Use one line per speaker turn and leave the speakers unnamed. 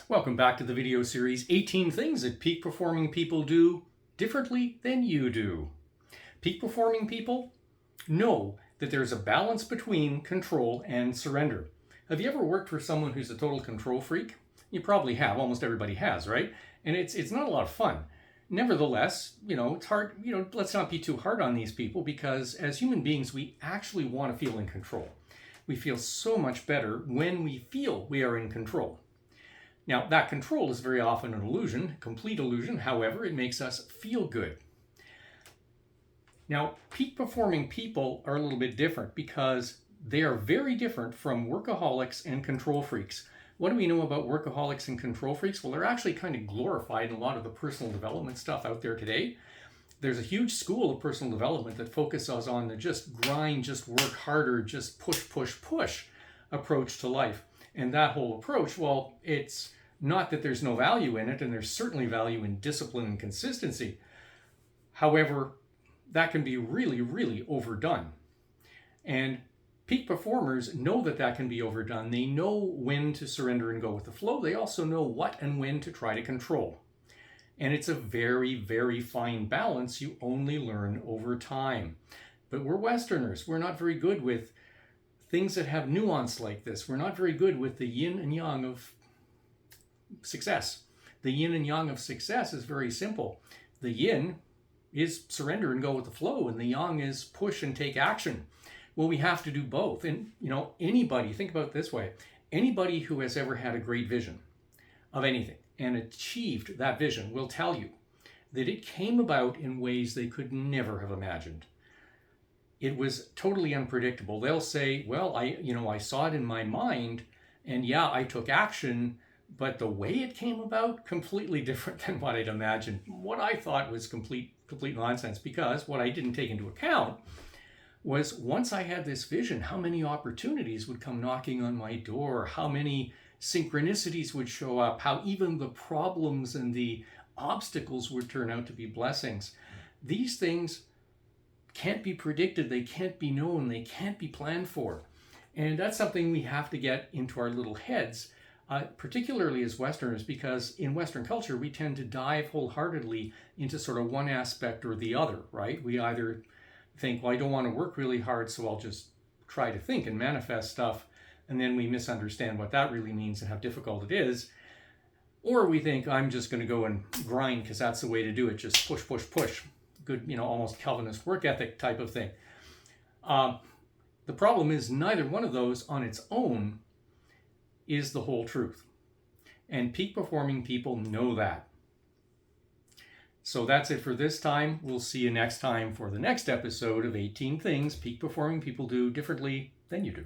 Welcome back to the video series 18 Things that Peak Performing People Do Differently Than You Do. Peak performing people know that there's a balance between control and surrender. Have you ever worked for someone who's a total control freak? You probably have. Almost everybody has, right? And it's not a lot of fun. Nevertheless, it's hard, let's not be too hard on these people, because as human beings, we actually want to feel in control. We feel so much better when we feel we are in control. Now, that control is very often an illusion, complete illusion. However, it makes us feel good. Now, peak performing people are a little bit different because they are very different from workaholics and control freaks. What do we know about workaholics and control freaks? Well, they're actually kind of glorified in a lot of the personal development stuff out there today. There's a huge school of personal development that focuses on the just grind, just work harder, just push approach to life. And that whole approach, well, it's not that there's no value in it, and there's certainly value in discipline and consistency. However, that can be really, really overdone. And peak performers know that can be overdone. They know when to surrender and go with the flow. They also know what and when to try to control. And it's a very, very fine balance you only learn over time. But we're Westerners. We're not very good with things that have nuance like this. We're not very good with the yin and yang of success. The yin and yang of success is very simple. The yin is surrender and go with the flow, and the yang is push and take action. Well, we have to do both. And anybody, think about it this way, anybody who has ever had a great vision of anything and achieved that vision will tell you that it came about in ways they could never have imagined. It was totally unpredictable. They'll say, well, I saw it in my mind, and yeah, I took action, but the way it came about, completely different than what I'd imagined. What I thought was complete nonsense, because what I didn't take into account was, once I had this vision, how many opportunities would come knocking on my door, how many synchronicities would show up, how even the problems and the obstacles would turn out to be blessings. These things can't be predicted, they can't be known, they can't be planned for. And that's something we have to get into our little heads, particularly as Westerners, because in Western culture, we tend to dive wholeheartedly into sort of one aspect or the other, right? We either think, well, I don't want to work really hard, so I'll just try to think and manifest stuff, and then we misunderstand what that really means and how difficult it is. Or we think, I'm just going to go and grind because that's the way to do it, just push. Good, almost Calvinist work ethic type of thing. The problem is, neither one of those on its own is the whole truth. And peak performing people know that. So that's it for this time. We'll see you next time for the next episode of 18 Things Peak Performing People Do Differently Than You Do.